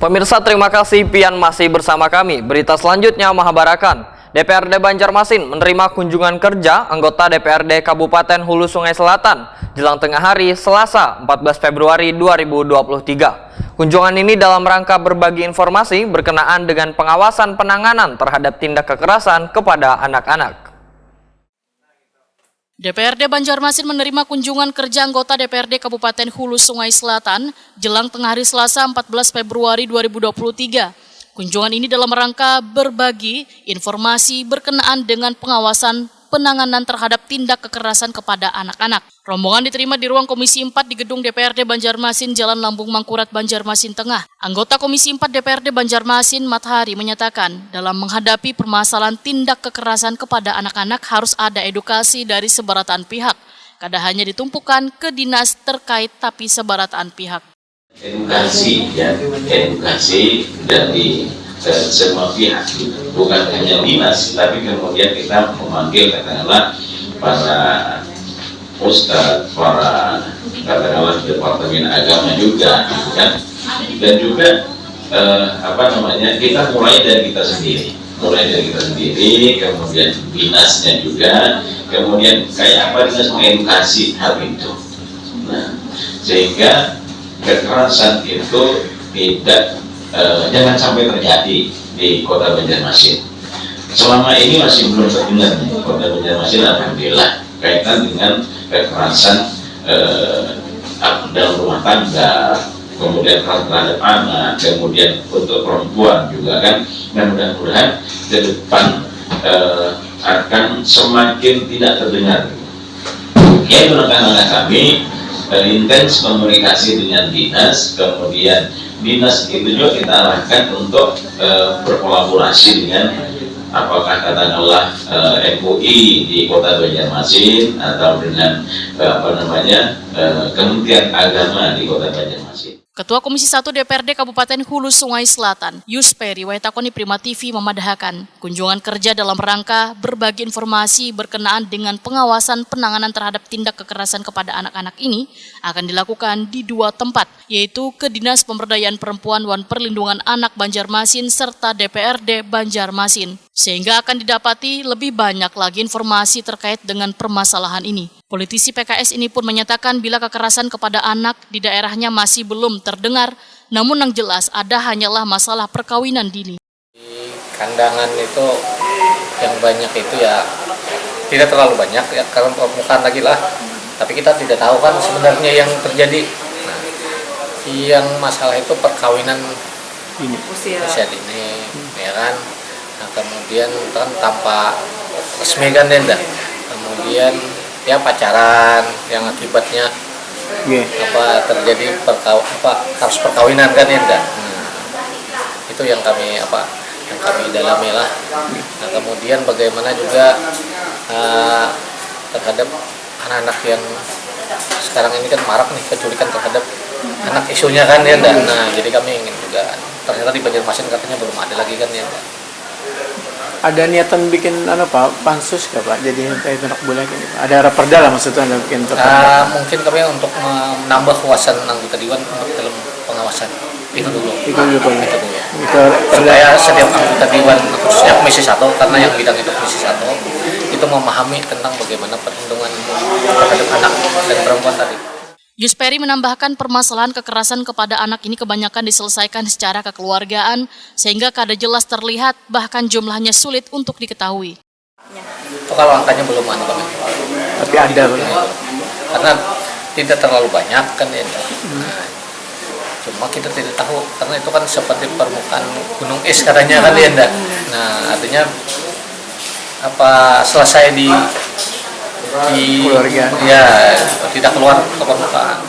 Pemirsa, terima kasih pian masih bersama kami. Berita selanjutnya mengabarkan DPRD Banjarmasin menerima kunjungan kerja anggota DPRD Kabupaten Hulu Sungai Selatan jelang tengah hari Selasa 14 Februari 2023. Kunjungan ini dalam rangka berbagi informasi berkenaan dengan pengawasan penanganan terhadap tindak kekerasan kepada anak-anak. DPRD Banjarmasin menerima kunjungan kerja anggota DPRD Kabupaten Hulu Sungai Selatan jelang tengah hari Selasa 14 Februari 2023. Kunjungan ini dalam rangka berbagi informasi berkenaan dengan pengawasan penanganan terhadap tindak kekerasan kepada anak-anak. Rombongan diterima di ruang Komisi 4 di gedung DPRD Banjarmasin, Jalan Lambung Mangkurat, Banjarmasin Tengah. Anggota Komisi 4 DPRD Banjarmasin, Mathari, menyatakan dalam menghadapi permasalahan tindak kekerasan kepada anak-anak harus ada edukasi dari sebaratan pihak. Kada hanya ditumpukan ke dinas terkait tapi sebaratan pihak. Edukasi dari semua pihak, bukan hanya dinas, tapi kemudian kita memanggil katakanlah para ustadz, para katakanlah departemen agama juga, kan? Dan juga kita mulai dari kita sendiri, kemudian dinasnya juga, kemudian kayak apa dinas mengedukasi hal itu. Nah, sehingga kekerasan itu tidak jangan sampai terjadi di Kota Banjarmasin. Selama ini masih belum terdengar Kota Banjarmasin, alhamdulillah, kaitan dengan kekerasan dalam rumah tangga, kemudian terhadap anak, kemudian untuk perempuan juga kan. Dan mudah-mudahan ke depan akan semakin tidak terdengar. Yaitu langkah-langkah kami intens komunikasi dengan dinas, kemudian dinas itu juga kita arahkan untuk berkolaborasi dengan apakah katakanlah MUI di Kota Banjarmasin atau dengan Kementerian Agama di Kota Banjarmasin. Ketua Komisi 1 DPRD Kabupaten Hulu Sungai Selatan, Yusperi Waitakoni Prima TV memadahkan kunjungan kerja dalam rangka berbagi informasi berkenaan dengan pengawasan penanganan terhadap tindak kekerasan kepada anak-anak ini akan dilakukan di dua tempat, yaitu ke Dinas Pemberdayaan Perempuan dan Perlindungan Anak Banjarmasin serta DPRD Banjarmasin, sehingga akan didapati lebih banyak lagi informasi terkait dengan permasalahan ini. Politisi PKS ini pun menyatakan bila kekerasan kepada anak di daerahnya masih belum terdengar, namun yang jelas ada hanyalah masalah perkawinan dini. Di kandangan itu yang banyak itu ya tidak terlalu banyak ya, karena permukaan lagi lah. Tapi kita tidak tahu kan sebenarnya yang terjadi. Nah, yang masalah itu perkawinan usia dini, ya kan. Nah, kemudian kan tanpa resmi kan ya, kemudian ya pacaran yang akibatnya terjadi harus perkawinan kan ya enggak. Itu yang kami dalami lah. Nah, kemudian bagaimana juga terhadap anak-anak yang sekarang ini kan marak nih penculikan terhadap anak, isunya kan ya enggak. Nah, jadi kami ingin juga, ternyata di Banjarmasin katanya belum ada lagi kan ya enggak. Ada niatan bikin pansus nggak Pak? Jadi kayak anak bola gini. Ada raperda lah maksudnya ada bikin mungkin kami untuk menambah kuasaan anggota dewan untuk dalam pengawasan itu dulu. Supaya setiap anggota dewan khususnya Komisi 1, karena yang bidang itu Komisi 1 itu memahami tentang bagaimana perlindungan terhadap anak dan perempuan tadi. Yusperi menambahkan permasalahan kekerasan kepada anak ini kebanyakan diselesaikan secara kekeluargaan sehingga kada jelas terlihat, bahkan jumlahnya sulit untuk diketahui. Itu kalau angkanya belum kami. Tapi ada karena tidak terlalu banyak kan ya. Nah, cuma kita tidak tahu karena itu kan seperti permukaan gunung es katanya kan ya. Nah, artinya selesai di keluarga, ya tidak keluar ke permukaan.